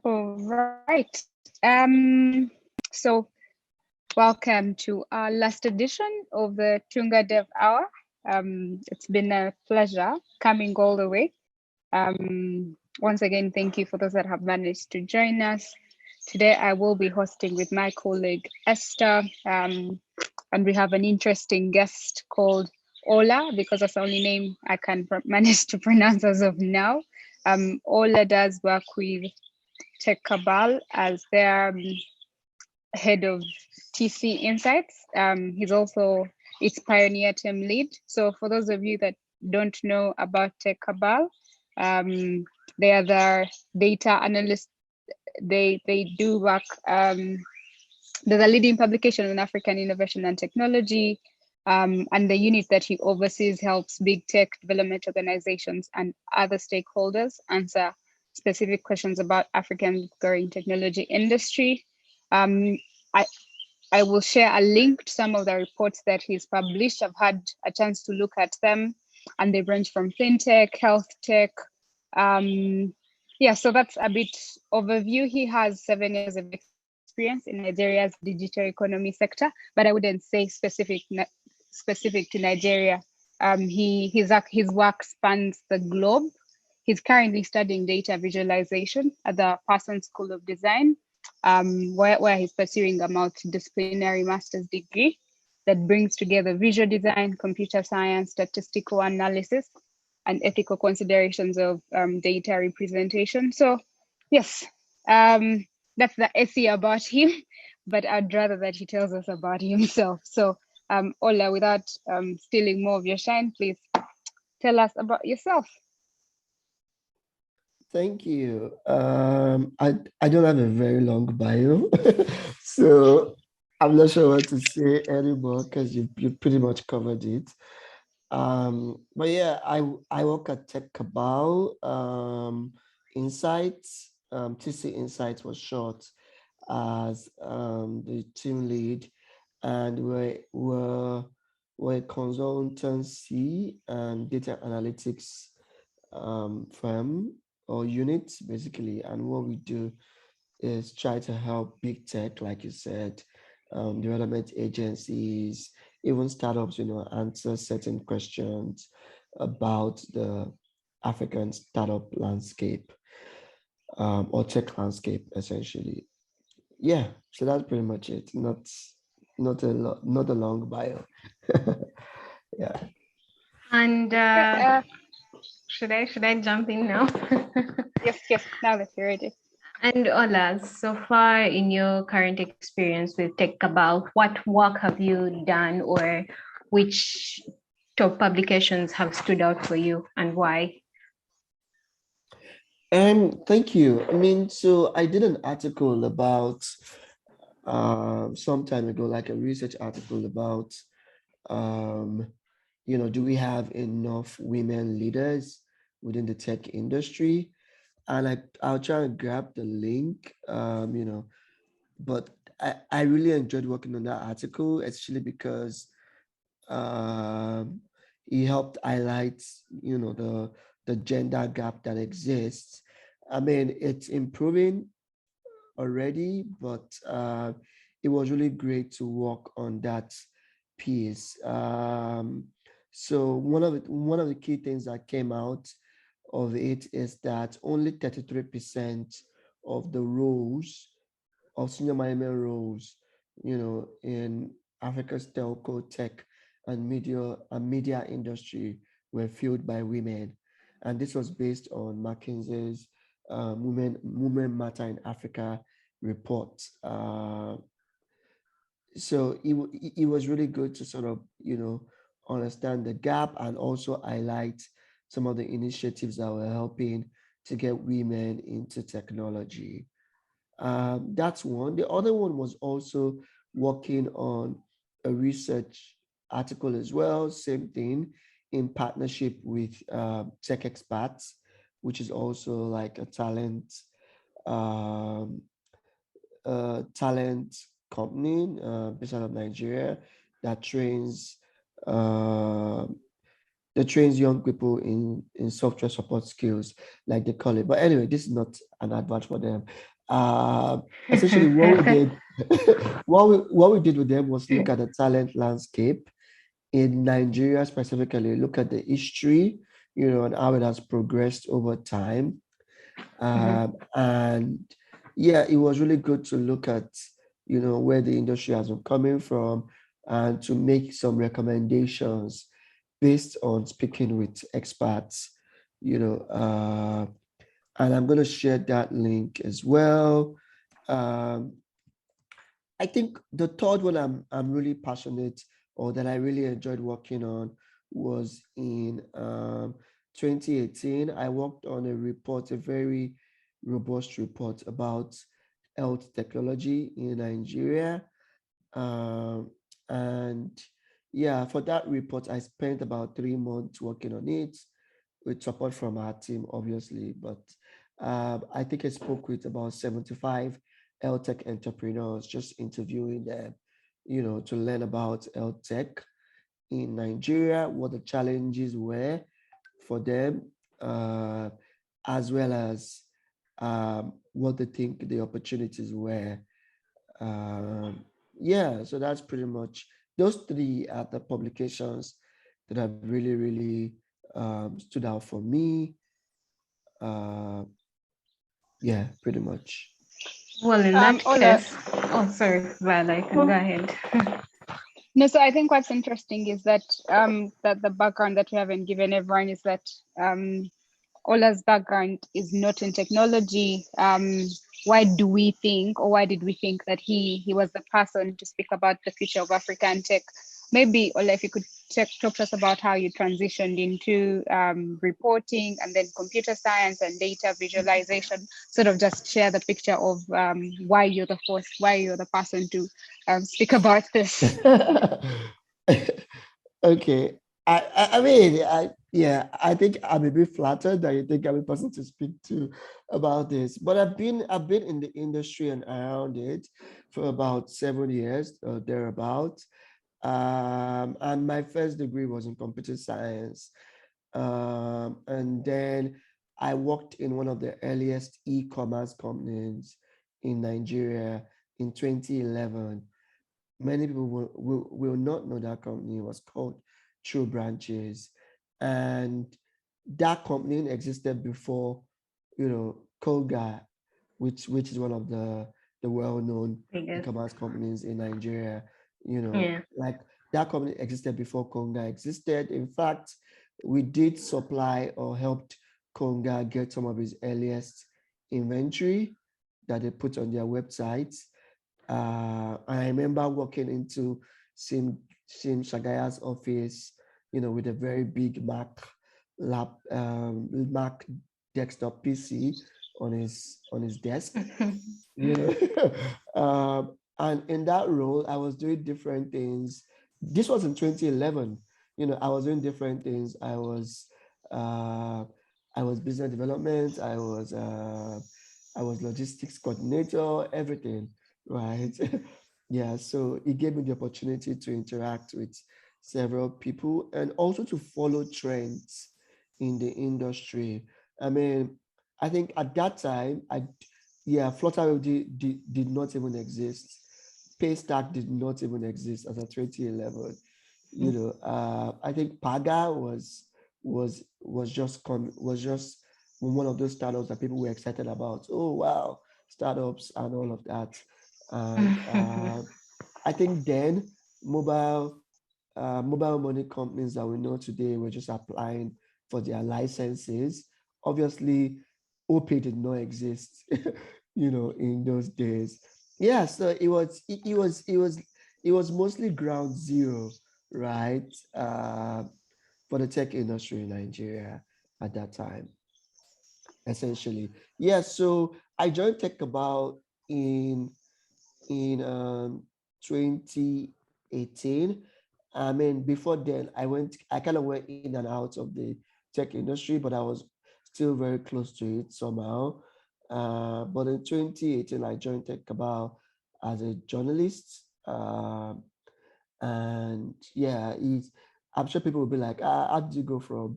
All right. So welcome to our last edition of the Tunga Dev Hour. It's been a pleasure coming all the way. Once again, thank you for those that have managed to join us. Today, I will be hosting with my colleague Esther, and we have an interesting guest called Ola, because that's the only name I can manage to pronounce as of now. Ola does work with TechCabal as their head of TC Insights. He's also its pioneer team lead. So for those of you that don't know about TechCabal, they are the data analysts. They do work. They're the leading publication on African innovation and technology. And the unit that he oversees helps big tech development organizations and other stakeholders answer specific questions about African growing technology industry. I will share a link to some of the reports that he's published. I've had a chance to look at them, and they range from fintech, health tech. So that's a bit overview. He has 7 years of experience in Nigeria's digital economy sector, but I wouldn't say specific to Nigeria. His work spans the globe. He's currently studying data visualization at the Parsons School of Design, where he's pursuing a multidisciplinary master's degree that brings together visual design, computer science, statistical analysis, and ethical considerations of data representation. So, yes, that's the essay about him, but I'd rather that he tells us about himself. So, Ola, without stealing more of your shine, please tell us about yourself. Thank you. I don't have a very long bio, so I'm not sure what to say anymore because you pretty much covered it. But yeah, I work at TechCabal Insights. TC Insights was short as the team lead, and we're a consultancy and data analytics firm or units basically, and what we do is try to help big tech, like you said, development agencies, even startups, answer certain questions about the African startup landscape or tech landscape, essentially. Yeah, so that's pretty much it. Not a long bio. Yeah. And should I jump in now? Yes, now that you're ready. And Ola, so far in your current experience with TechCabal, what work have you done, or which top publications have stood out for you and why? Thank you. I mean, so I did an article about some time ago, like a research article about do we have enough women leaders within the tech industry? And I'll try and grab the link, but I really enjoyed working on that article, especially because it helped highlight, the gender gap that exists. I mean, it's improving already, but it was really great to work on that piece. So one of the key things that came out of it is that only 33% of the roles of senior management roles, in Africa's telco, tech, and media industry were filled by women, and this was based on McKinsey's Women Matter in Africa report. So it was really good to sort of understand the gap and also highlight some of the initiatives that were helping to get women into technology. That's one. The other one was also working on a research article as well, same thing, in partnership with Tech Experts, which is also like a talent company based out of Nigeria that trains young people in software support skills, like they call it. But anyway, this is not an advert for them. Essentially, what we did, what we did with them was look at the talent landscape in Nigeria specifically, look at the history, and how it has progressed over time. And yeah, it was really good to look at, where the industry has been coming from and to make some recommendations based on speaking with experts, and I'm going to share that link as well. Um, I think the third one I'm really passionate or that I really enjoyed working on was in 2018. I worked on a report, a very robust report about health technology in Nigeria. Um, and yeah, for that report, I spent about 3 months working on it with support from our team, obviously. But I think I spoke with about 75 health tech entrepreneurs, just interviewing them, to learn about health tech in Nigeria, what the challenges were for them, as well as what they think the opportunities were. Um, yeah, so that's pretty much those three are the publications that have really, really stood out for me. Uh, yeah, pretty much. Well, in that Ola, case, oh, sorry, Vala, you can go ahead. no, so I think what's interesting is that that the background that we haven't given everyone is that Ola's background is not in technology. Why do we think, or why did we think that he was the person to speak about the future of African tech? Maybe, Ola, if you could talk to us about how you transitioned into reporting and then computer science and data visualization, sort of just share the picture of why you're the person to speak about this. Okay. I mean, yeah, I think I'm a bit flattered that you think I'm a person to speak to about this. But I've been in the industry and around it for about 7 years or thereabout. And my first degree was in computer science. And then I worked in one of the earliest e-commerce companies in Nigeria in 2011. Many people will not know that company. It was called True Branches. And that company existed before, Koga, which is one of the well-known e-commerce companies in Nigeria. Yeah. Like that company existed before Konga existed. In fact, we did supply or helped Konga get some of his earliest inventory that they put on their websites. I remember walking into Sim Shagaya's office, with a very big Mac desktop PC on his desk, you know. And in that role, I was doing different things. This was in 2011. I was doing different things. Uh, I was business development. I was logistics coordinator, everything, right? Yeah, so it gave me the opportunity to interact with several people and also to follow trends in the industry. I mean, I think at that time, Flutter did not even exist. Paystack did not even exist as of 2011. I think Paga was just one of those startups that people were excited about. Oh wow, startups and all of that. And I think then mobile money companies that we know today were just applying for their licenses. Obviously, OPay did not exist, in those days. Yeah, so it was mostly ground zero, right? For the tech industry in Nigeria at that time, essentially. Yeah, so I joined TechCabal in 2018. I mean, before then, I kind of went in and out of the tech industry, but I was still very close to it somehow. But in 2018, I joined TechCabal as a journalist. And yeah, I'm sure people will be like, how did you go from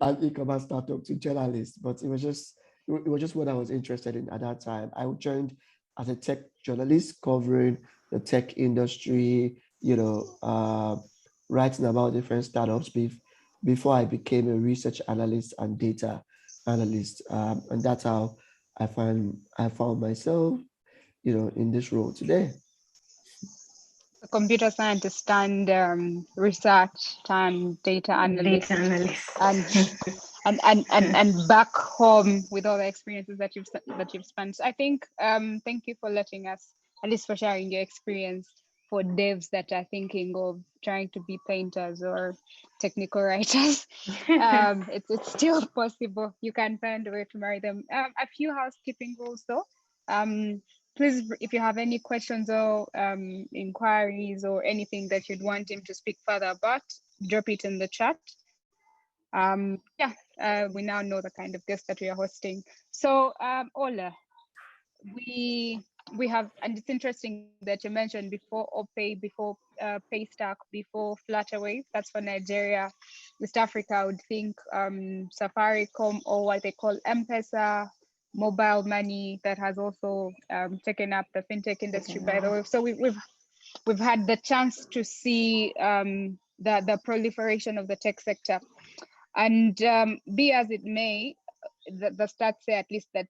an e-commerce startup to journalist? But it was just it was just what I was interested in at that time. I joined as a tech journalist covering the tech industry, writing about different startups before I became a research analyst and data analyst. And that's how I found myself, in this role today. A computer scientist and research and data analyst, Data analyst. and back home with all the experiences that you've spent. I think thank you for letting us, at least for sharing your experience for devs that are thinking of trying to be painters or technical writers. It's still possible. You can find a way to marry them. A few housekeeping rules though. Please, if you have any questions or inquiries or anything that you'd want him to speak further about, drop it in the chat. We now know the kind of guest that we are hosting. So Ola, we have, and it's interesting that you mentioned before OPay, before Paystack, before Flutterwave. That's for Nigeria. West Africa, I would think Safaricom, or what they call M-Pesa, mobile money, that has also taken up the fintech industry, by the way. So we've had the chance to see the proliferation of the tech sector. And be as it may, the stats say at least that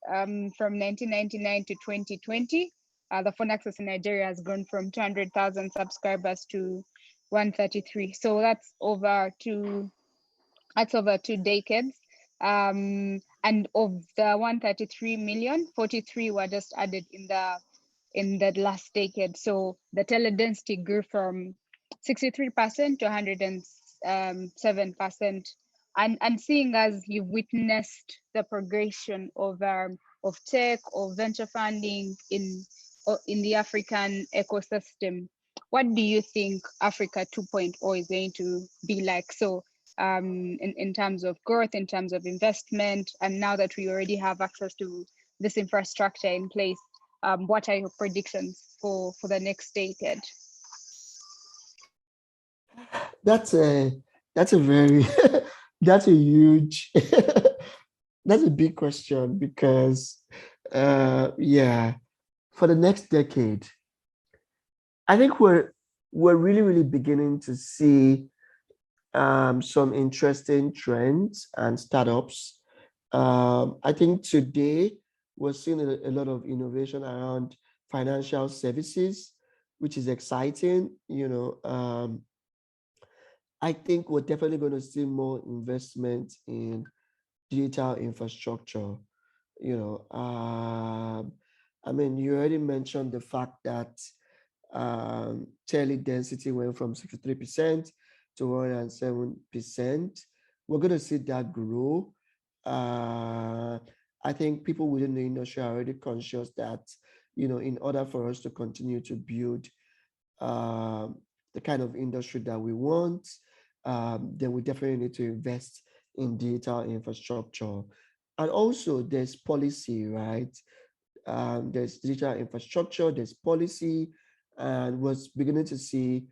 from 1999 to 2020, the phone access in Nigeria has grown from 200,000 subscribers to 133. So that's over two decades. And of the 133 million, 43 were just added in the last decade. So the teledensity grew from 63% to 107%. And seeing as you've witnessed the progression of tech or venture funding in the African ecosystem, what do you think Africa 2.0 is going to be like? So in terms of growth, in terms of investment, and now that we already have access to this infrastructure in place, what are your predictions for the next decade? That's a very that's a huge that's a big question because for the next decade, I think we're really beginning to see some interesting trends and startups. I think today we're seeing a lot of innovation around financial services, which is exciting. I think we're definitely going to see more investment in digital infrastructure. I mean, you already mentioned the fact that tele density went from 63% to 107%. We're going to see that grow. I think people within the industry are already conscious that, in order for us to continue to build the kind of industry that we want, then we definitely need to invest in digital infrastructure. And also there's policy, right? There's digital infrastructure, there's policy, and we're beginning to see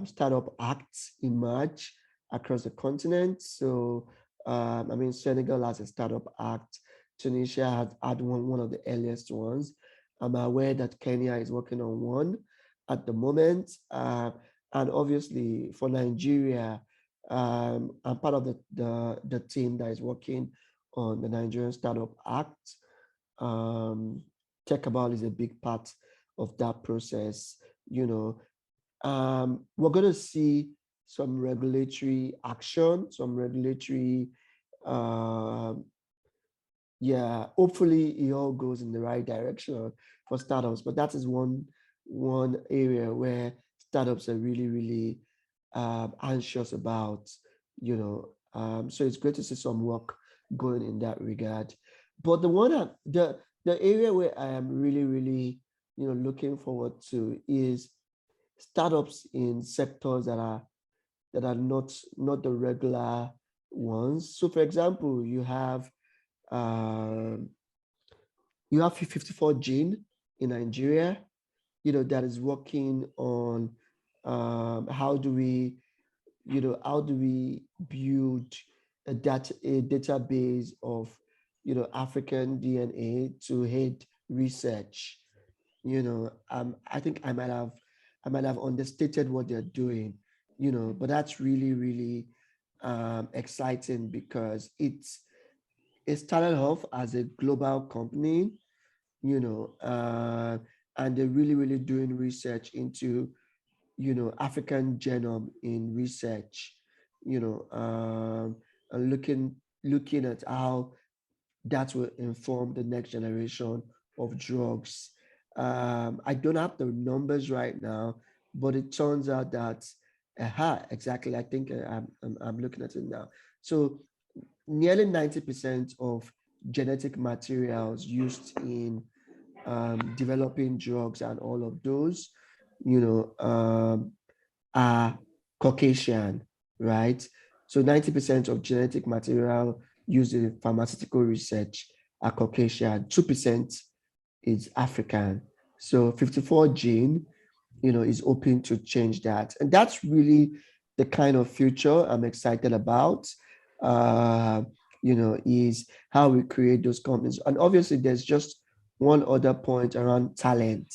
startup acts emerge across the continent. So, I mean, Senegal has a startup act. Tunisia has had one of the earliest ones. I'm aware that Kenya is working on one at the moment. And obviously for Nigeria, I'm part of the team that is working on the Nigerian Startup Act. TechCabal is a big part of that process. We're going to see some regulatory action, some regulatory, hopefully it all goes in the right direction for startups. But that is one area where startups are really anxious about, so it's great to see some work going in that regard. But the area where I am really looking forward to is startups in sectors that are not the regular ones. So for example, you have 54 Gene in Nigeria, that is working on how do we build a database of African DNA to aid research. I think I might have understated what they're doing, but that's really, really exciting because it started off as a global company, and they're really, really doing research into, African genome in research, and looking at how that will inform the next generation of drugs. I don't have the numbers right now, but it turns out that, exactly. I think I'm looking at it now. So nearly 90% of genetic materials used in developing drugs and all of those, are Caucasian, right? So 90% of genetic material used in pharmaceutical research are Caucasian, 2% is African. So 54 gene, is open to change that. And that's really the kind of future I'm excited about, is how we create those companies. And obviously, there's just one other point around talent,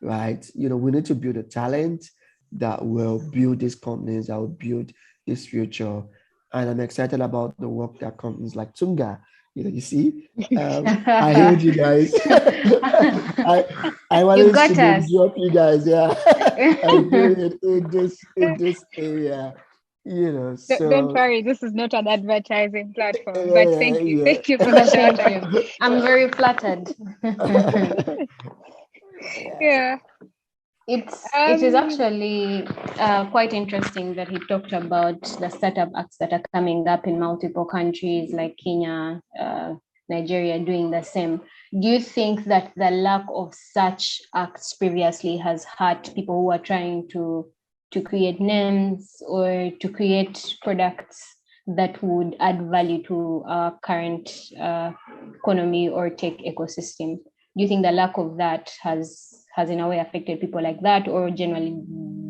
right? We need to build a talent that will build these companies, that will build this future. And I'm excited about the work that companies like Tunga, you see, I heard you guys. I You wanted got to name us. drop you guys, yeah. I'm doing it in this area, Don't so worry, this is not an advertising platform, but yeah, thank you. yeah. Thank you for the shout Thank out. you. I'm very flattered. Yeah. Yeah. It is actually quite interesting that he talked about the startup acts that are coming up in multiple countries like Kenya, Nigeria doing the same. Do you think that the lack of such acts previously has hurt people who are trying to create names or to create products that would add value to our current economy or tech ecosystem? Do you think the lack of that has in a way affected people like that or generally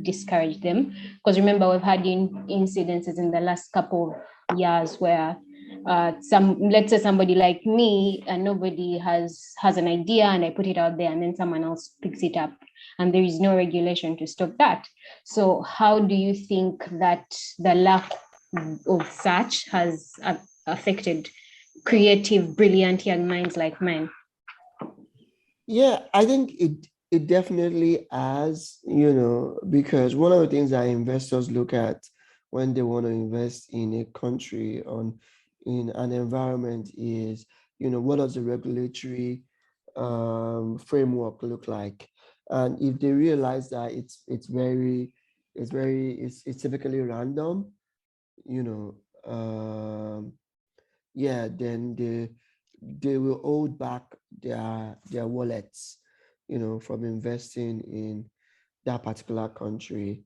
discouraged them? Because remember, we've had incidences in the last couple of years where let's say somebody like me and nobody has an idea and I put it out there and then someone else picks it up and there is no regulation to stop that. So how do you think that the lack of such has affected creative, brilliant young minds like mine? Yeah, I think it definitely has, because one of the things that investors look at when they want to invest in a country in an environment is, what does the regulatory framework look like? And if they realize that it's typically random, you know, then they will hold back their wallets, from investing in that particular country.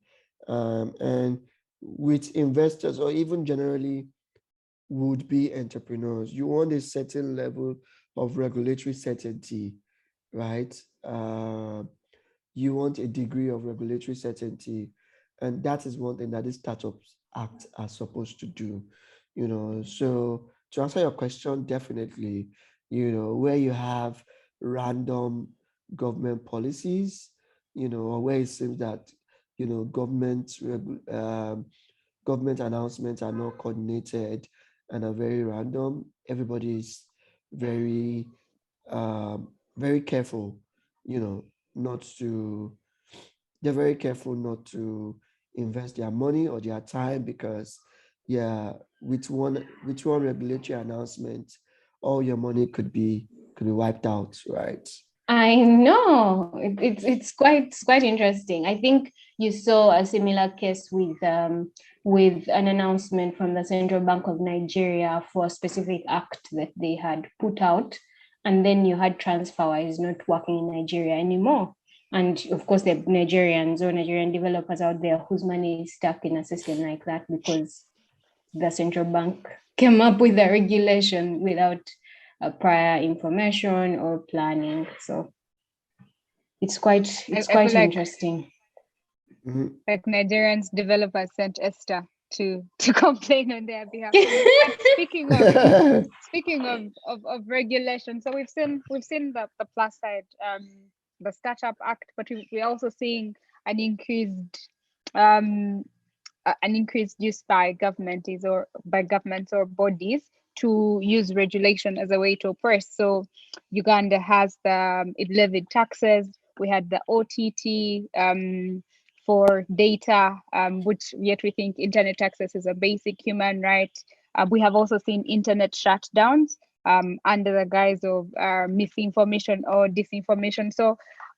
And with investors or even generally would be entrepreneurs, you want a certain level of regulatory certainty, right? You want a degree of regulatory certainty. And that is one thing that these startups act are supposed to do, So to answer your question, definitely, where you have random government policies, or where it seems that, government announcements are not coordinated and are very random, everybody is very, very careful, not to, they're very careful not to invest their money or their time because, with one regulatory announcement, all your money could be wiped out, right? I know it's quite interesting. I think you saw a similar case with an announcement from the Central Bank of Nigeria for a specific act that they had put out, and then you had TransferWise not working in Nigeria anymore. And of course, the Nigerians or Nigerian developers out there whose money is stuck in a system like that because the central bank came up with a regulation without prior information or planning. So it's quite I feel like interesting. Mhm. Nigerians developers sent Esther to complain on their behalf. But speaking of regulation, so we've seen the plus side, the Startup Act, but we're also seeing an increased um an increased use by governments or bodies to use regulation as a way to oppress. So Uganda has it levied taxes. We had the OTT for data, which yet we think internet access is a basic human right. We have also seen internet shutdowns under the guise of misinformation or disinformation. So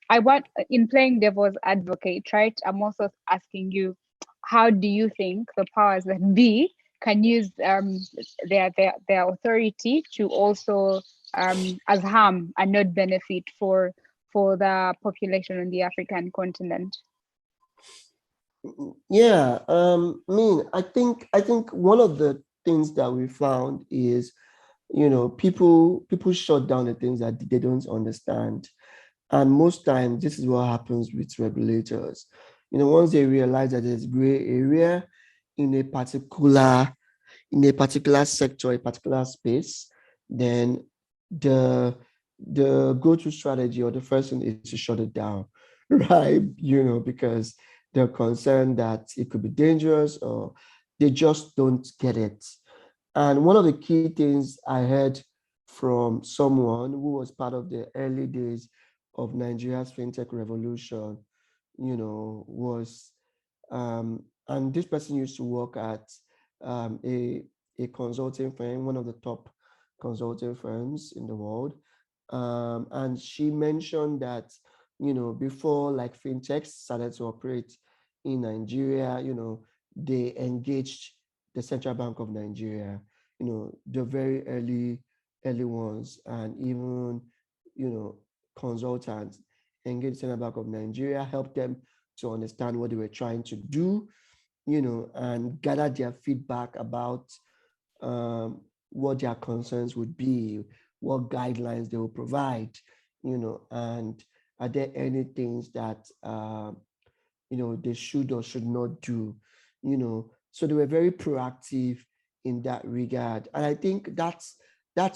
I want, in playing devil's advocate, right? I'm also asking you, how do you think the powers that be can use their authority to also as harm and not benefit for the population on the African continent? Yeah, I think one of the things that we found is, people shut down the things that they don't understand. And most times, this is what happens with regulators. Once they realize that there's gray area in a particular sector, a particular space, then the go-to strategy or the first thing is to shut it down, right? Because they're concerned that it could be dangerous or they just don't get it. And one of the key things I heard from someone who was part of the early days of Nigeria's fintech revolution, was, and this person used to work at a consulting firm, one of the top consulting firms in the world. And she mentioned that, before like fintechs started to operate in Nigeria, they engaged the Central Bank of Nigeria, the very early ones, and even, consultants engaged Central Bank of Nigeria, helped them to understand what they were trying to do, and gather their feedback about what their concerns would be, what guidelines they will provide, and are there any things that they should or should not do, So they were very proactive in that regard, and I think that's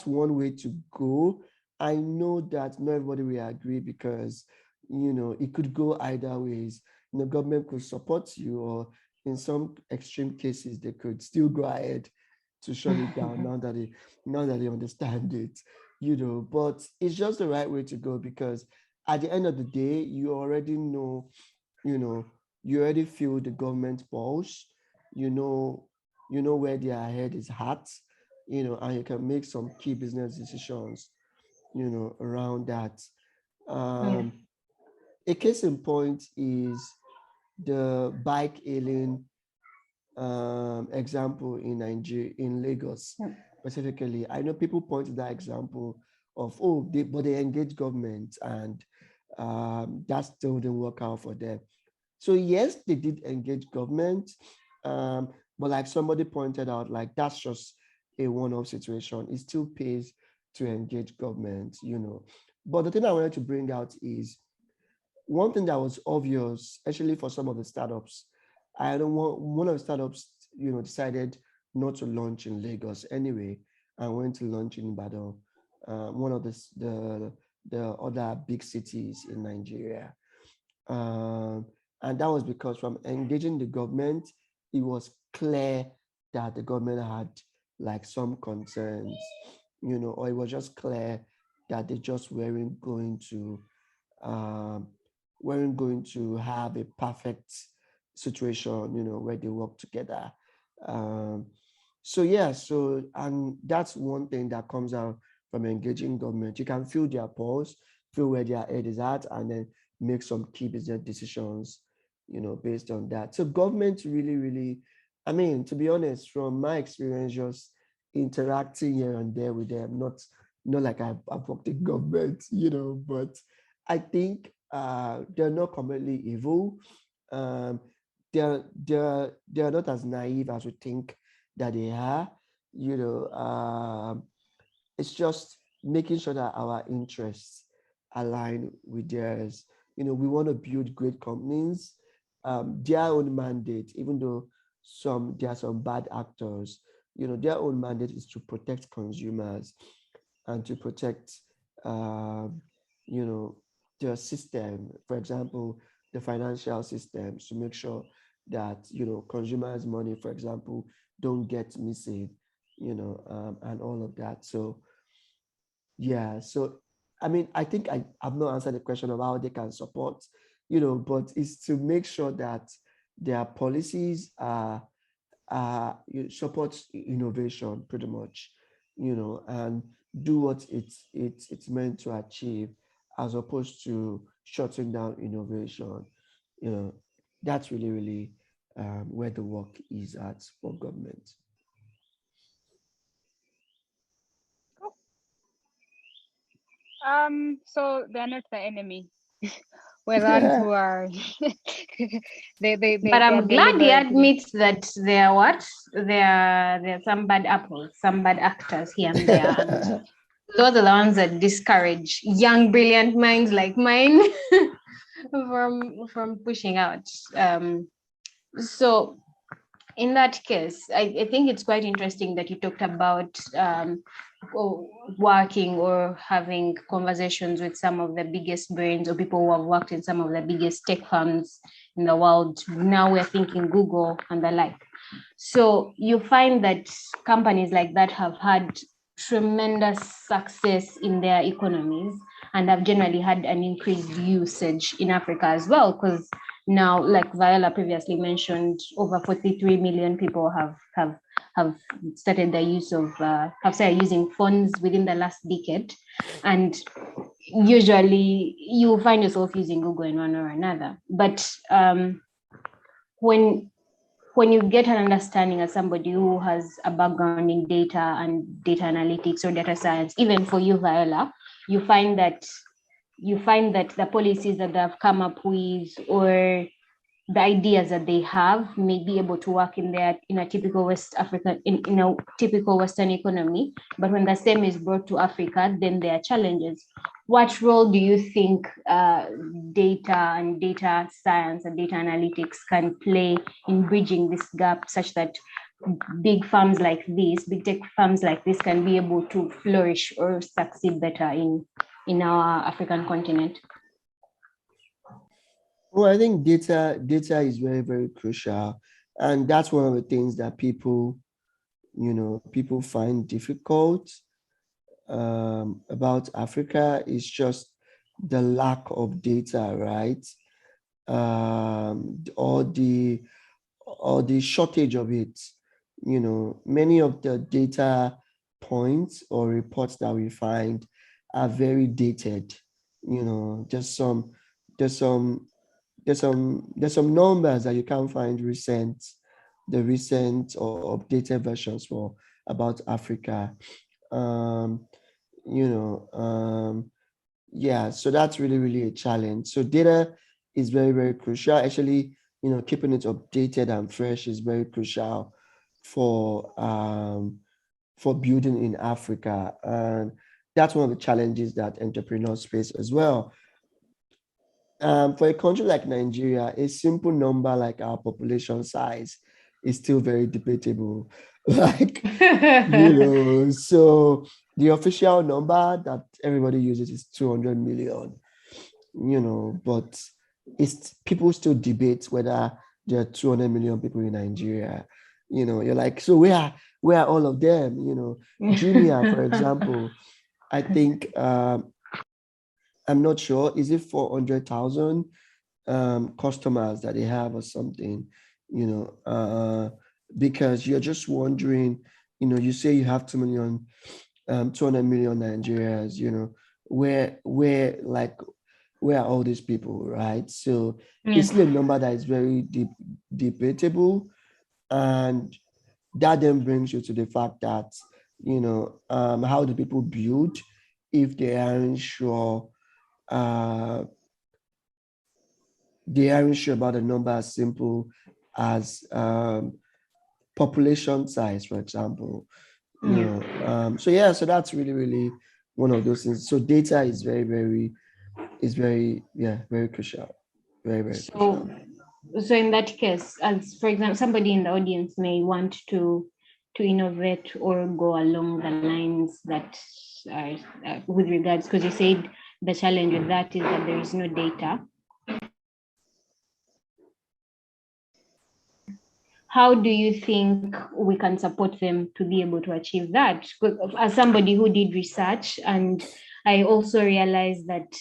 one way to go. I know that not everybody will agree because it could go either ways. Government could support you, or in some extreme cases, they could still go ahead to shut it down now that they understand it, But it's just the right way to go because at the end of the day, you already know, you already feel the government pulse, you know where their head is at, and you can make some key business decisions, around that. A case in point is the bike hailing example in Nigeria, in Lagos specifically. I know people point to that example of, but they engage government and that still didn't work out for them. So yes, they did engage government, but like somebody pointed out, like that's just a one-off situation. It still pays to engage government, But the thing I wanted to bring out is one thing that was obvious, especially for some of the startups. I don't want one of the startups, decided not to launch in Lagos anyway, and went to launch in Ibadan, one of the other big cities in Nigeria. And that was because from engaging the government, it was clear that the government had like some concerns, or it was just clear that they just weren't going to have a perfect situation, where they work together. And that's one thing that comes out from engaging government. You can feel their pulse, feel where their head is at, and then make some key business decisions, based on that. So government really, really, I mean, to be honest, from my experience, just interacting here and there with them, not like I've worked in government, but I think they're not completely evil. They're not as naive as we think that they are. It's just making sure that our interests align with theirs. We want to build great companies. Their own mandate, even though there are some bad actors. Their own mandate is to protect consumers and to protect, you know, the system. For example, the financial systems, to make sure that consumers' money, for example, don't get missing, and all of that. So yeah, so I mean, I think I've not answered the question of how they can support, but it's to make sure that their policies support innovation pretty much, and do what it's meant to achieve, as opposed to shutting down innovation. You know, that's really, really where the work is at for government. So they're not the enemy. We're the ones who are But they are I'm glad he deliberately. admits that there are what? There are some bad apples, some bad actors here and there. And those are the ones that discourage young, brilliant minds like mine from pushing out. So in that case, I think it's quite interesting that you talked about working or having conversations with some of the biggest brains or people who have worked in some of the biggest tech firms in the world. Now we're thinking Google and the like. So you find that companies like that have had tremendous success in their economies and have generally had an increased usage in Africa as well, because now, like Viola previously mentioned, over 43 million people have started their use of have started using phones within the last decade, and usually you find yourself using Google in one or another. But when you get an understanding as somebody who has a background in data and data analytics or data science, even for you, Viola, you find that the policies that they have come up with or the ideas that they have may be able to work in a typical West African in a typical Western economy, but when the same is brought to Africa, then there are challenges. What role do you think data and data science and data analytics can play in bridging this gap, such that big firms like this, big tech firms like this, can be able to flourish or succeed better in our African continent? Well, I think data is very, very crucial. And that's one of the things that people find difficult about Africa, is just the lack of data, right? Or the shortage of it. Many of the data points or reports that we find are very dated. There's some there's some there's some numbers that you can't find the recent or updated versions for about Africa. Um, yeah, so that's really, really a challenge. So data is very, very crucial. Actually, keeping it updated and fresh is very crucial for building in Africa. And that's one of the challenges that entrepreneurs face as well. For a country like Nigeria, a simple number like our population size is still very debatable. Like, so the official number that everybody uses is 200 million, but people still debate whether there are 200 million people in Nigeria. You're like, so where are all of them? Jumia, for example, I think, I'm not sure, is it 400,000 customers that they have or something, because you're just wondering, you say you have 200 million Nigerians, where are all these people, right? So it's still a number that is very debatable, and that then brings you to the fact that, how do people build if they aren't sure about a number as simple as population size, for example. So that's really, really one of those things. So data is very, very, very crucial. Very, very crucial. So in that case, as for example, somebody in the audience may want to innovate or go along the lines that are with regards, because you said the challenge with that is that there is no data. How do you think we can support them to be able to achieve that? As somebody who did research, and I also realized that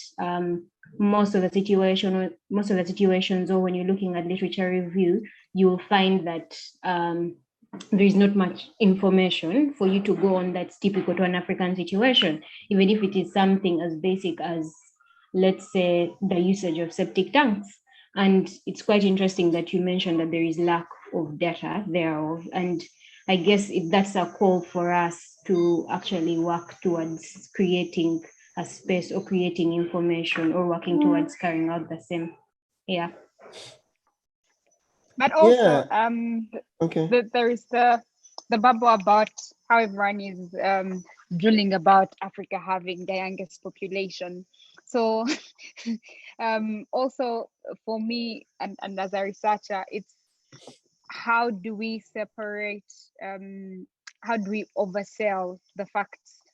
most of the situations, or when you're looking at literature review, you will find that there is not much information for you to go on that's typical to an African situation, even if it is something as basic as, let's say, the usage of septic tanks. And it's quite interesting that you mentioned that there is lack of data thereof. And I guess that's a call for us to actually work towards creating a space or creating information or working towards carrying out the same. Yeah. But also, Yeah. Okay. there is the bubble about how everyone is drilling about Africa having the youngest population. So also for me and as a researcher, it's how do we separate, how do we oversell the facts?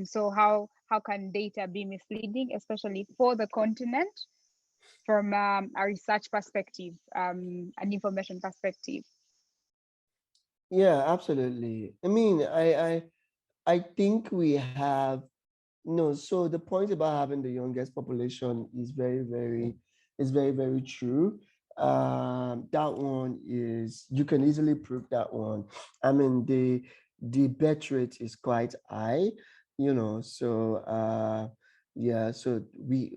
So how can data be misleading, especially for the continent, from a research perspective, an information perspective? Yeah, absolutely. I mean, I think we have no. So the point about having the youngest population is very true. That one is, you can easily prove that one. I mean, the birth rate is quite high, So yeah, so we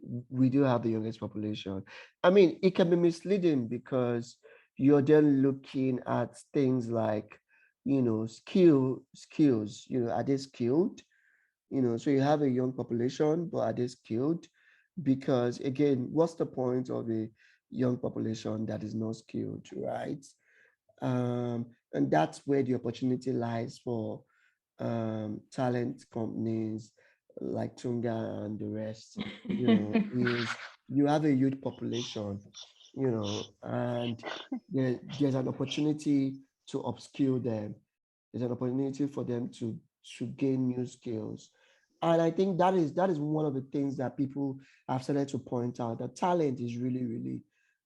do have the youngest population. I mean, it can be misleading because you're then looking at things like, skills, are they skilled? So you have a young population, but are they skilled? Because again, what's the point of a young population that is not skilled, right? And that's where the opportunity lies for talent companies like Tunga and the rest, is you have a youth population, and there's an opportunity to upskill them. There's an opportunity for them to gain new skills. And I think that is one of the things that people have started to point out, that talent is really, really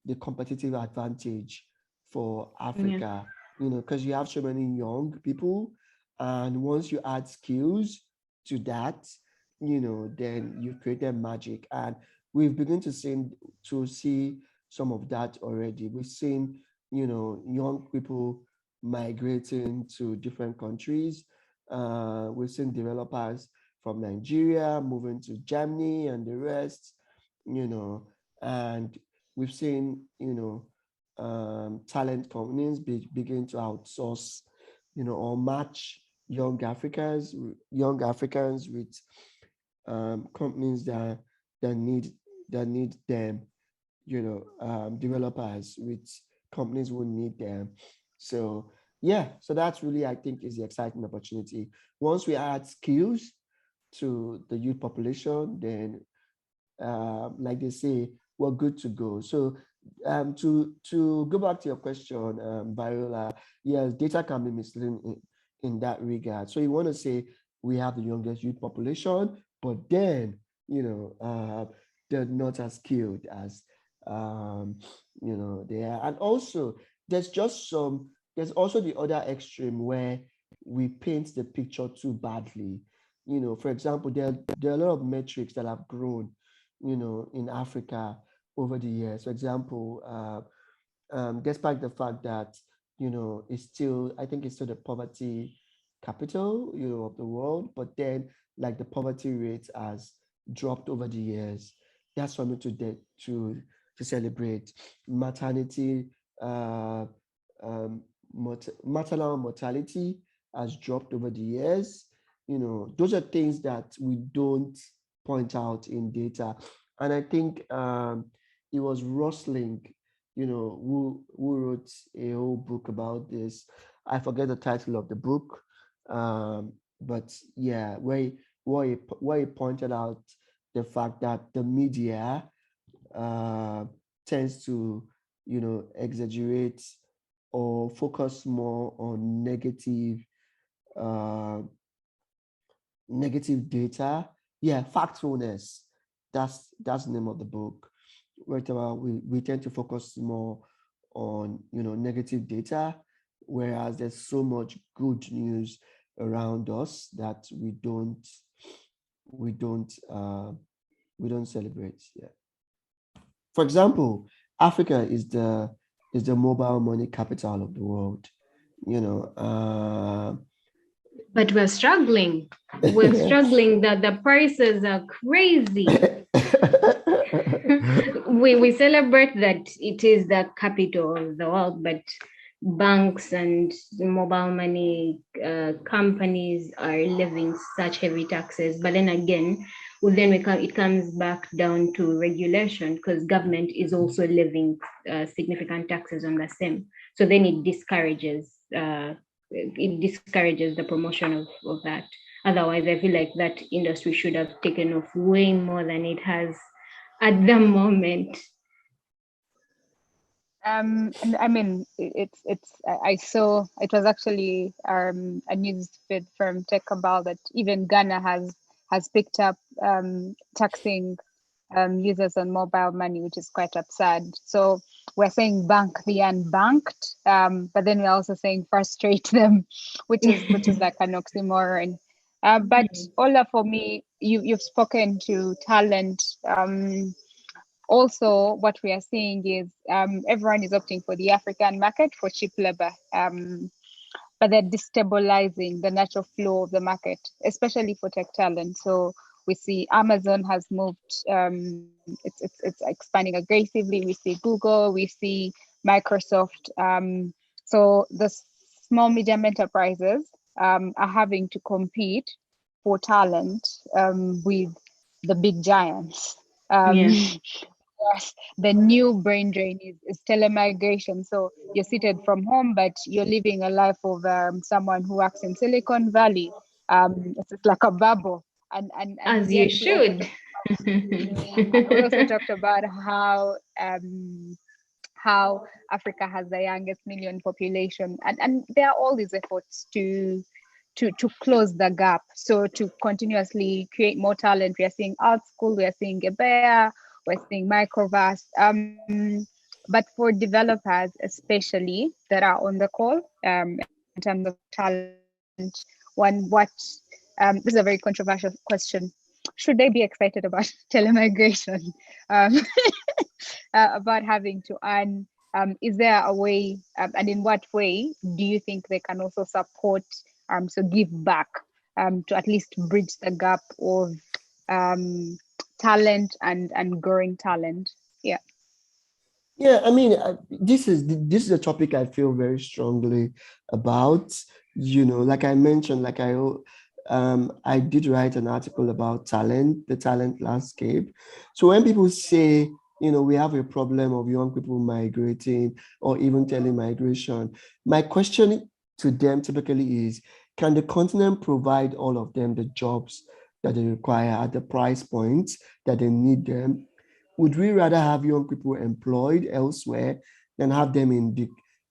the competitive advantage for Yeah. Africa, because you have so many young people, and once you add skills to that, then you've created magic. And we've begun to see some of that already. We've seen, young people migrating to different countries. We've seen developers from Nigeria moving to Germany and the rest, and we've seen, talent companies begin to outsource, or match young Africans with companies that need them, developers with companies who need them. So yeah, so that's really, I think, is the exciting opportunity. Once we add skills to the youth population, then like they say, we're good to go. So to go back to your question, Viola, yes, data can be misleading in that regard. So you want to say we have the youngest youth population, but then, they're not as skilled as, they are. And also, there's also the other extreme where we paint the picture too badly. For example, there are a lot of metrics that have grown, in Africa over the years. For example, despite the fact that, I think it's still the poverty capital, of the world, but then like the poverty rate has dropped over the years. That's something to celebrate. Maternity, uh, maternal mortality has dropped over the years. Those are things that we don't point out in data. And I think it was Rosling, who wrote a whole book about this. I forget the title of the book, but yeah, where he pointed out the fact that the media uh, tends to exaggerate or focus more on uh, negative data. Yeah, factfulness. That's the name of the book. Right about we tend to focus more on negative data, whereas there's so much good news around us that we don't we don't celebrate. Yeah. For example, Africa is the mobile money capital of the world. You know, But we're struggling. We're struggling that the prices are crazy. we celebrate that it is the capital of the world, but banks and mobile money companies are levying such heavy taxes. But then again, it comes back down to regulation, because government is also levying significant taxes on the same. So then it discourages the promotion of that. Otherwise, I feel like that industry should have taken off way more than it has at the moment. And I mean, I saw it was actually a news feed from TechCabal that even Ghana has picked up taxing users on mobile money, which is quite absurd. So we're saying bank the unbanked, but then we're also saying frustrate them, which is like an oxymoron. But Ola, for me, you've spoken to talent. Also, what we are seeing is everyone is opting for the African market for cheap labor, but they're destabilizing the natural flow of the market, especially for tech talent. So we see Amazon has moved, it's expanding aggressively. We see Google, we see Microsoft. So the small, medium enterprises are having to compete for talent with the big giants. Yes, the new brain drain is telemigration. So you're seated from home, but you're living a life of someone who works in Silicon Valley. It's like a bubble, and As yet you should. we also talked about how Africa has the youngest million population, and there are all these efforts to close the gap. So to continuously create more talent, we are seeing Art School, we are seeing Gebea, we're seeing Microverse. But for developers, especially that are on the call, in terms of talent, this is a very controversial question. Should they be excited about telemigration? About having to earn? Is there a way, and in what way do you think they can also support, so give back, to at least bridge the gap of talent and growing talent? Yeah. Yeah, I mean, this is a topic I feel very strongly about. Like I mentioned, I did write an article about talent, the talent landscape. So when people say, we have a problem of young people migrating or even telemigration, my question to them typically is, can the continent provide all of them the jobs that they require at the price points that they need them? Would we rather have young people employed elsewhere than have them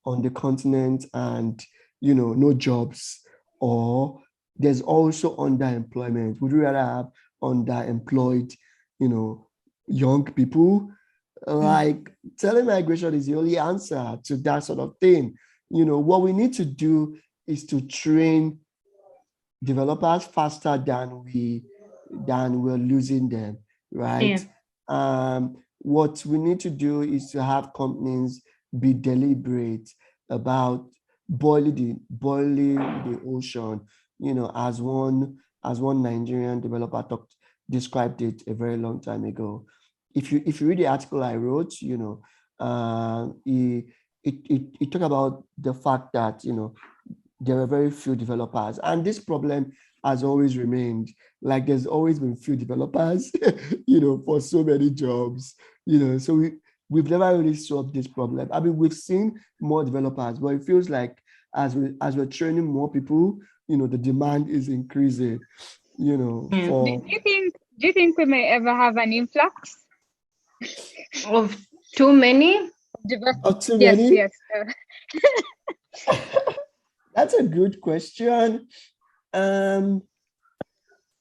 on the continent and no jobs? Or there's also underemployment. Would we rather have underemployed young people? Like telemigration is the only answer to that sort of thing. What we need to do is to train developers faster than we're losing them, right? What we need to do is to have companies be deliberate about boiling the ocean, as one Nigerian developer described it a very long time ago. If you read the article I wrote, it talked about the fact that there are very few developers, and this problem has always remained. Like there's always been few developers, for so many jobs, so we've never really solved this problem. I mean, we've seen more developers, but it feels like as we're training more people, the demand is increasing, for. Do you think we may ever have an influx of too many? Or too Yes, many? yes. That's a good question. Um,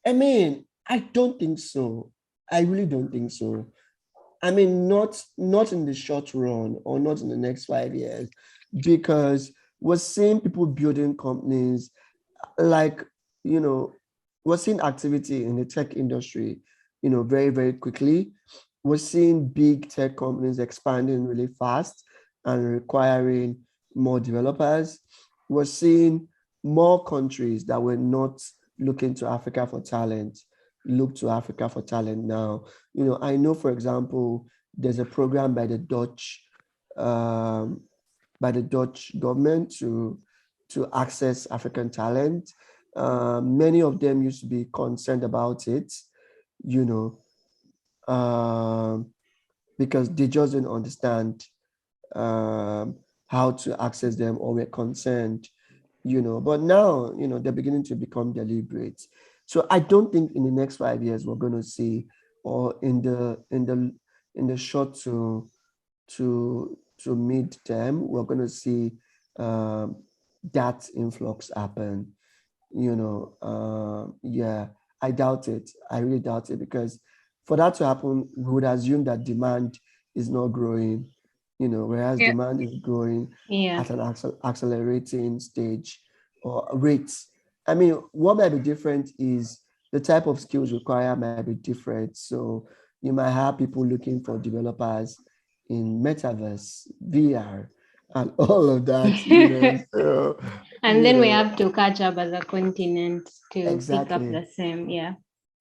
I mean, I don't think so. I really don't think so. I mean, not in the short run or not in the next 5 years, because we're seeing people building companies like, you know, we're seeing activity in the tech industry, very, very quickly. We're seeing big tech companies expanding really fast and requiring more developers. We're seeing more countries that were not looking to Africa for talent look to Africa for talent now. I know, for example, there's a program um, by the Dutch government to access African talent. Many of them used to be concerned about it, you know, um, because they just didn't understand how to access them, or were concerned, but now, they're beginning to become deliberate. So I don't think in the next 5 years we're going to see, or in the short to mid-term, we're going to see that influx happen. Yeah, I doubt it. I really doubt it, because for that to happen, we would assume that demand is not growing, whereas Yeah. demand is growing Yeah. at an accelerating stage or rates. I mean, what might be different is the type of skills required might be different. So you might have people looking for developers in metaverse, VR, and all of that, So, And then we have to catch up as a continent to pick up exactly, the same. Yeah.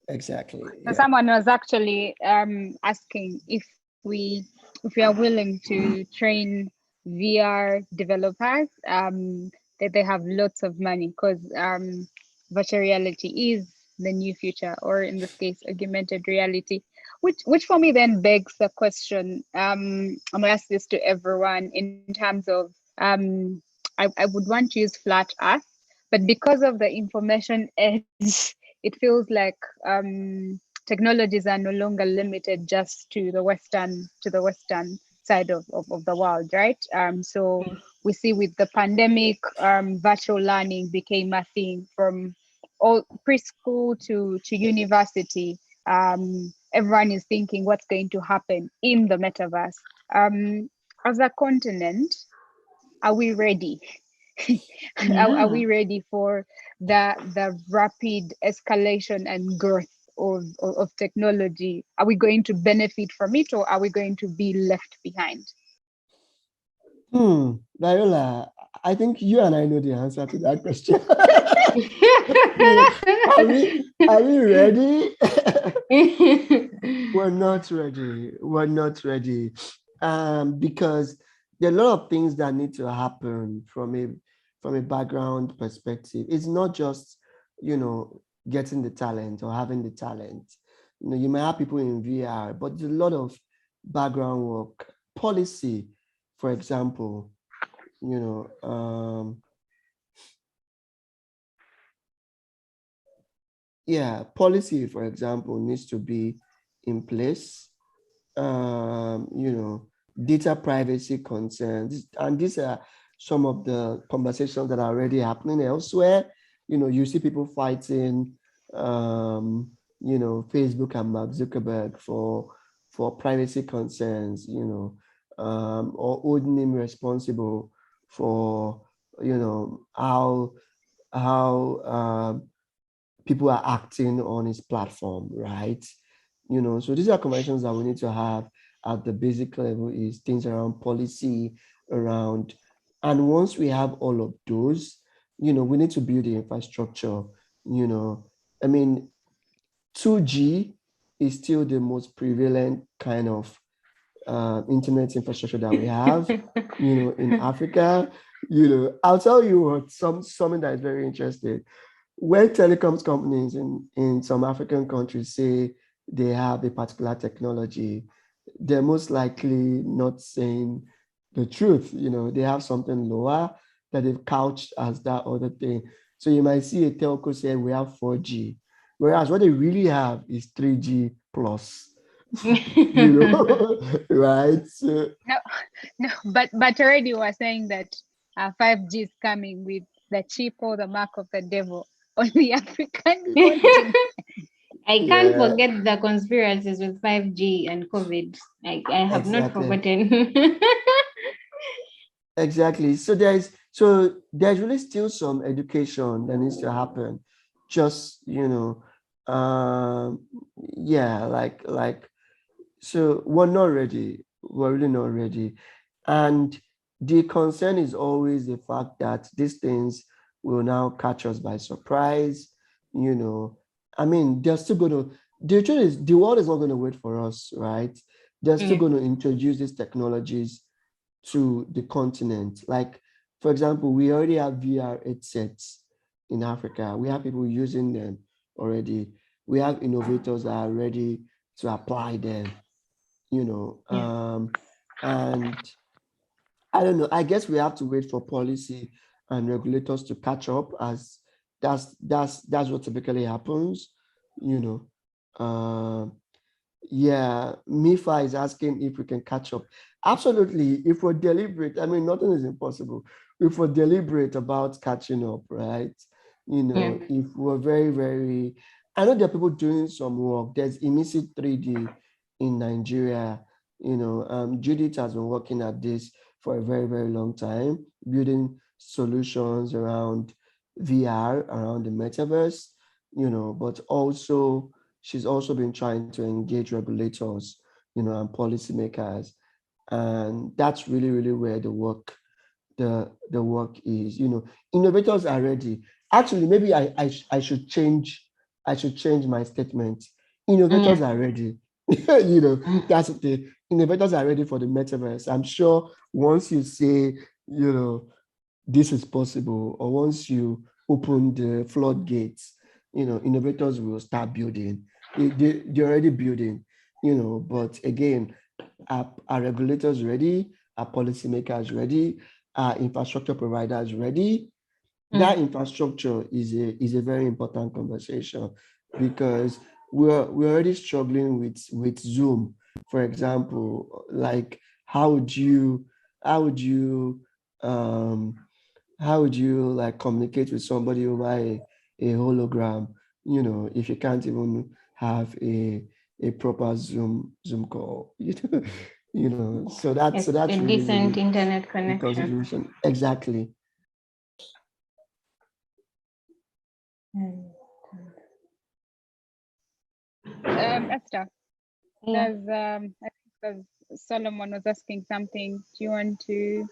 exactly, So yeah. someone was actually asking if we are willing to train VR developers, that they have lots of money, because virtual reality is the new future, or in this case, augmented reality, which for me then begs the question. I'm gonna ask this to everyone in terms of I would want to use flat Earth, but because of the information age, it feels like technologies are no longer limited just to the western side of the world, right? So we see with the pandemic, virtual learning became a thing from all preschool to university. Everyone is thinking what's going to happen in the metaverse. As a continent, are we ready? Are we ready for the rapid escalation and growth of technology? Are we going to benefit from it, or are we going to be left behind? Viola, I think you and I know the answer to that question. Are we ready? We're not ready. We're not ready. Because there are a lot of things that need to happen from a background perspective. It's not just, getting the talent or having the talent. You might have people in VR, but there's a lot of background work, policy, for example, policy, for example, needs to be in place. Data privacy concerns, and these are some of the conversations that are already happening elsewhere. You see people fighting, Facebook and Mark Zuckerberg for privacy concerns, or holding him responsible for, how people are acting on his platform, right? So these are conversations that we need to have at the basic level, is things around policy, around, and once we have all of those, we need to build the infrastructure. I mean, 2G is still the most prevalent kind of internet infrastructure that we have, in Africa. I'll tell you what, something that is very interesting. When telecoms companies in some African countries say they have a particular technology, they're most likely not saying the truth. They have something lower that they've couched as that other thing. So you might see a telco say we have 4G, whereas what they really have is 3G plus. you know, right? So, No, no, but already we're saying that 5G is coming with the chip or the mark of the devil on the African continent. I can't yeah, forget the conspiracies with 5G and COVID. I have not exactly. forgotten. Exactly. There's really still some education that needs to happen. Just, yeah, so we're not ready. We're really not ready. And the concern is always the fact that these things will now catch us by surprise. You know, I mean, they're still going to, the truth is, the world is not going to wait for us, right? They're still Yeah. going to introduce these technologies to the continent. Like, for example, we already have VR headsets in Africa. We have people using them already. We have innovators that are ready to apply them, Yeah. and I don't know. I guess we have to wait for policy and regulators to catch up, as that's what typically happens, you know. Yeah, Mifa is asking if we can catch up. Absolutely. If we're deliberate, I mean, nothing is impossible. If we're deliberate about catching up, right? Yeah. If we're very, very, I know there are people doing some work. There's Imisi 3D in Nigeria. Judith has been working at this for a very, very long time, building solutions around VR, around the metaverse, but also she's also been trying to engage regulators, and policymakers. And that's really, really where the work is. Innovators are ready. Actually, maybe I should change my statement. Innovators Yeah. are ready. That's the innovators are ready for the metaverse. I'm sure once you say, this is possible, or once you open the floodgates, innovators will start building. They're already building, but again, are regulators ready? Are policymakers ready? Are infrastructure providers ready? That infrastructure is a very important conversation, because we're already struggling with Zoom, for example. Like, how would you how would you um how would you like communicate with somebody over a hologram, if you can't even have a proper Zoom call, so A that's really, decent really internet in connection. consideration. Exactly. Esther, Yeah. I think Solomon was asking something. Do you want to?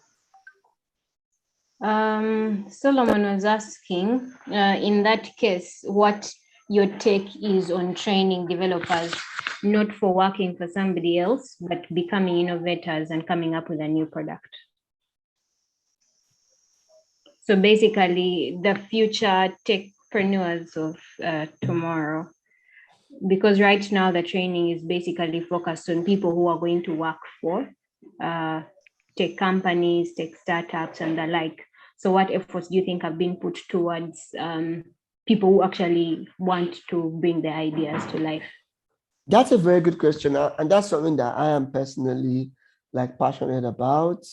Solomon was asking, in that case, what your take is on training developers, not for working for somebody else, but becoming innovators and coming up with a new product. So basically, the future techpreneurs of tomorrow. Because right now the training is basically focused on people who are going to work for tech companies, tech startups, and the like. So what efforts do you think have been put towards people who actually want to bring their ideas to life? That's a very good question, and that's something that I am personally passionate about.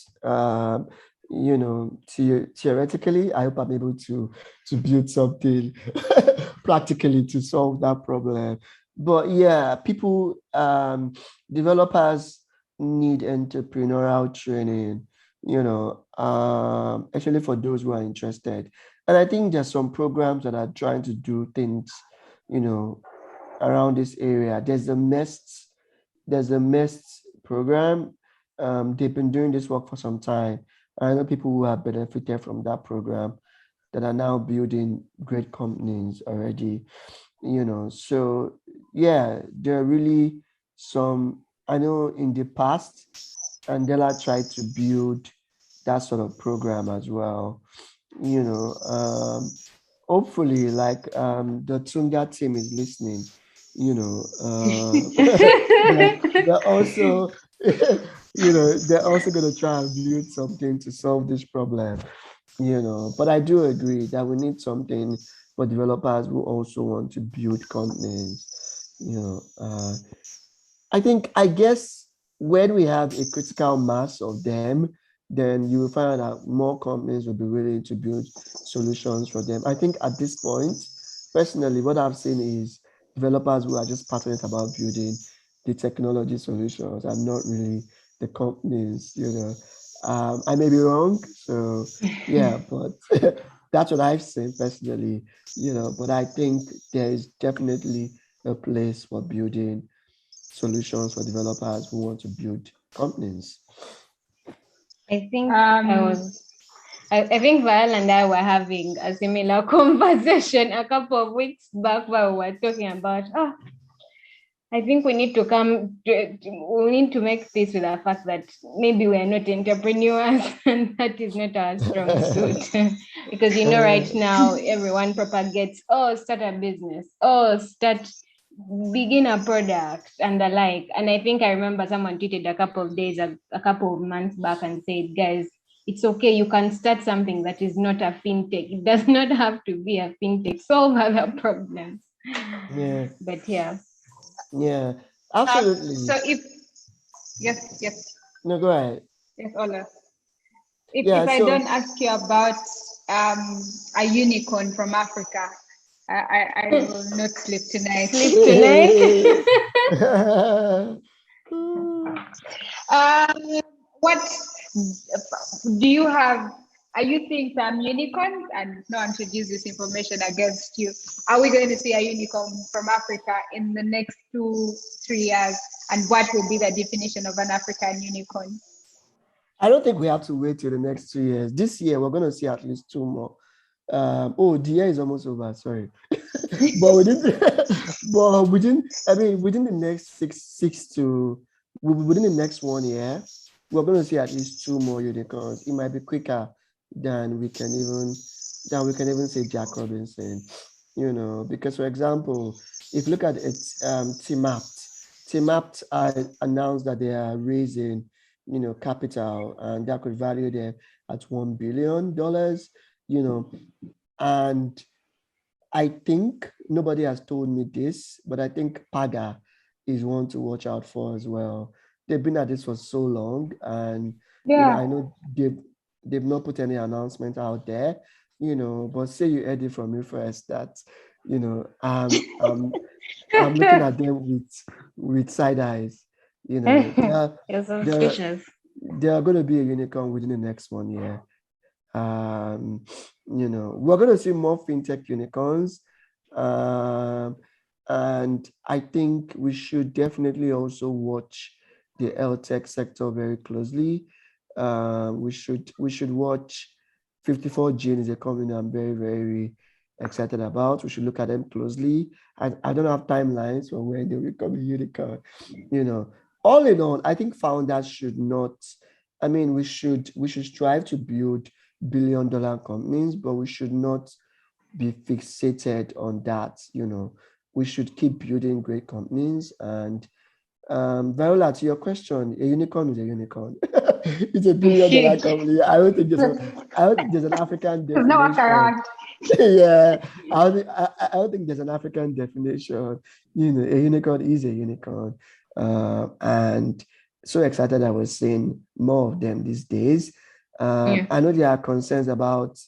Theoretically, I hope I'm able to build something practically to solve that problem. But yeah, developers need entrepreneurial training, actually for those who are interested. And I think there's some programs that are trying to do things, you know, around this area. There's a MEST program. They've been doing this work for some time. I know people who have benefited from that program that are now building great companies already. So yeah, there are really some. I know in the past, Andela tried to build that sort of program as well. You know, hopefully, the Tunga team is listening. They're also, they're also going to try and build something to solve this problem. But I do agree that we need something for developers who also want to build companies. I guess when we have a critical mass of them, then you will find out that more companies will be willing to build solutions for them. I think at this point, personally, what I've seen is developers who are just passionate about building the technology solutions and not really the companies, you know. I may be wrong, so yeah, but that's what I've seen personally, you know, but I think there is definitely a place for building solutions for developers who want to build companies. I think I think Val and I were having a similar conversation a couple of weeks back where we were talking about, I think we need to we need to make peace with the fact that maybe we are not entrepreneurs and that is not our strong suit. Because, you know, right now, everyone propagates, start a business, begin a product and the like. And I think I remember someone tweeted a couple of months back and said, guys, it's okay. You can start something that is not a fintech. It does not have to be a fintech. Solve other problems. Yeah. But yeah. Yeah, absolutely. So yes. No, go ahead. Yes, Ola. Yeah, If I so don't ask you about a unicorn from Africa, I will not sleep tonight. Sleep tonight. What do you have? Are you seeing some unicorns? And no one should use this information against you. Are we going to see a unicorn from Africa in the next 2-3 years? And what will be the definition of an African unicorn? I don't think we have to wait till the next 2 years. This year, we're going to see at least two more. The year is almost over. Sorry, but within the next within the next 1 year, we're going to see at least two more unicorns. It might be quicker than we can even say Jack Robinson, you know, because for example, if you look at it, T-Mapped announced that they are raising, you know, capital, and that could value them at $1 billion, you know, and I think nobody has told me this, but I think Paga is one to watch out for as well. They've been at this for so long, and you know, I know they've not put any announcement out there, you know, but say you heard it from me first that, you know, I'm looking at them with side eyes, you know. You're suspicious. They are going to be a unicorn within the next 1 year. You know, we're going to see more fintech unicorns. And I think we should definitely also watch the health tech sector very closely. We should watch 54 Gene is a company I'm very, very excited about. We should look at them closely. I don't have timelines for when they will become a unicorn. You know, all in all, I think founders should not. I mean, we should strive to build billion-dollar companies, but we should not be fixated on that. You know, we should keep building great companies. And Viola, to your question, a unicorn is a unicorn. It's a billion-dollar company. I don't think there's an African definition. No around. Yeah, I don't think there's an African definition. You know, a unicorn is a unicorn, and so excited I was seeing more of them these days. I know there are concerns about,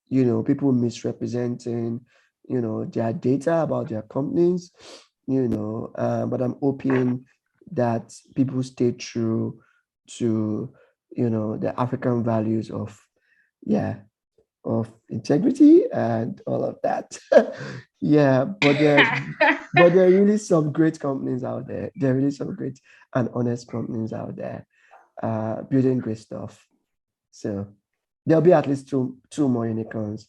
you know, people misrepresenting, you know, their data about their companies, you know, but I'm hoping that people stay true to, you know, the African values of integrity and all of that. Yeah, but there are really some great companies out there. There are really some great and honest companies out there building great stuff. So there'll be at least two more unicorns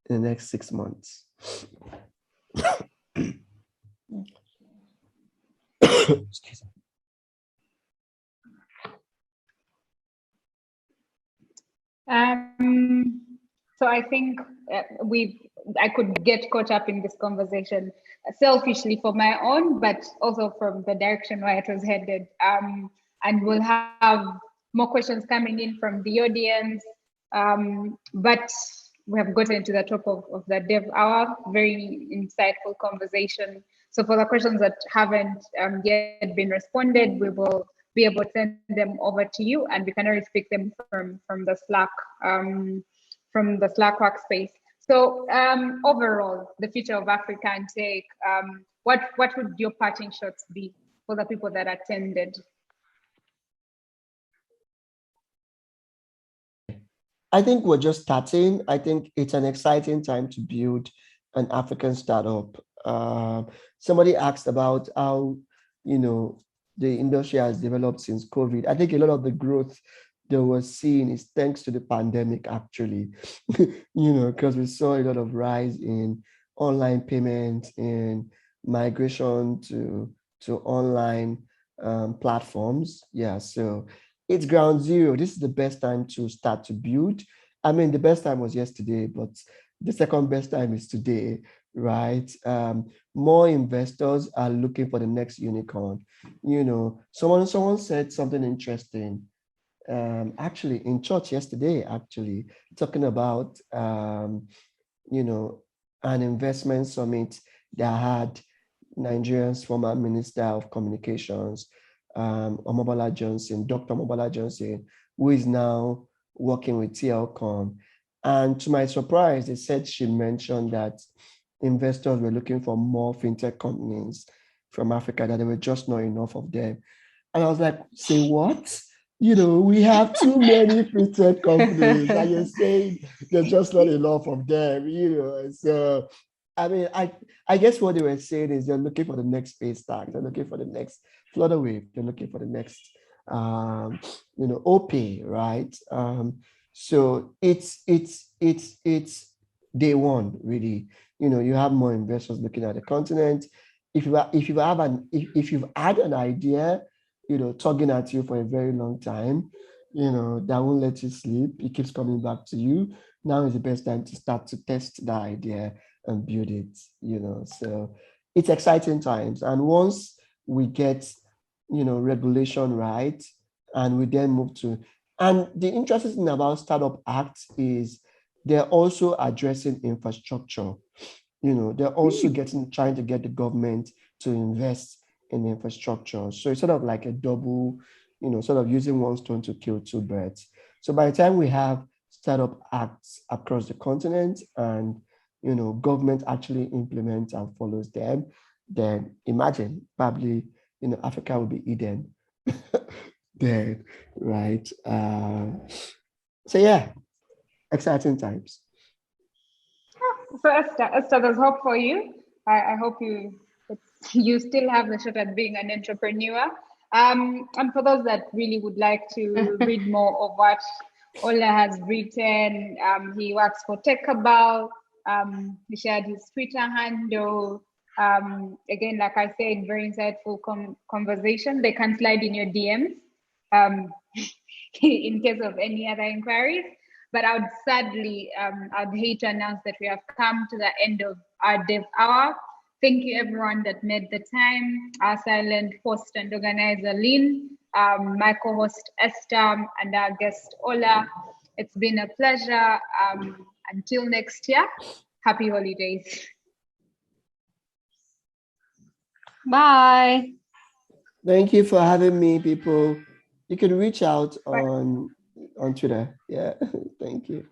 in the next 6 months. Excuse me. So I think I could get caught up in this conversation selfishly for my own, but also from the direction where it was headed. And we'll have more questions coming in from the audience. But we have gotten to the top of the Dev Hour, very insightful conversation. So for the questions that haven't yet been responded, we will be able to send them over to you, and we can always pick them from the Slack workspace. So overall, the future of Africa and tech, what would your parting shots be for the people that attended? I think we're just starting. I think it's an exciting time to build an African startup. Somebody asked about how, the industry has developed since COVID. I think a lot of the growth that we're seeing is thanks to the pandemic, actually, because we saw a lot of rise in online payments and migration to online platforms. Yeah, so it's ground zero. This is the best time to start to build. I mean, the best time was yesterday, but the second best time is today, right? More investors are looking for the next unicorn. Someone said something interesting. Actually, in church yesterday, actually talking about an investment summit that had Nigeria's former Minister of Communications, Dr. Omobala Johnson, who is now working with TLCom. And to my surprise, she mentioned that investors were looking for more fintech companies from Africa, that there were just not enough of them. And I was like, say what? We have too many fintech companies, and you're saying there's just not enough of them, So, I mean, I guess what they were saying is they're looking for the next space tag, they're looking for the next flutter wave, they're looking for the next, OP, right? So it's day one, really. You have more investors looking at the continent. If you've had an idea, tugging at you for a very long time, that won't let you sleep. It keeps coming back to you. Now is the best time to start to test the idea and build it, So it's exciting times. And once we get, regulation right, and we then move to, and the interesting thing about Startup Act is they're also addressing infrastructure. They're also trying to get the government to invest in infrastructure. So it's sort of like a double, sort of using one stone to kill two birds. So by the time we have startup acts across the continent and, government actually implements and follows them, then imagine probably, Africa will be Eden then, right? So yeah, exciting times. So Esther, there's hope for you. I hope you still have the shot at being an entrepreneur. And for those that really would like to read more of what Ola has written, he works for TechCabal. He shared his Twitter handle. Again, like I said, very insightful conversation. They can slide in your DMs in case of any other inquiries. But I would sadly, I'd hate to announce that we have come to the end of our Dev Hour. Thank you everyone that made the time. Our silent host and organizer, Lynn, my co-host Esther, and our guest Ola. It's been a pleasure. Until next year, happy holidays. Bye. Thank you for having me, people. You can reach out on Twitter. Yeah, thank you.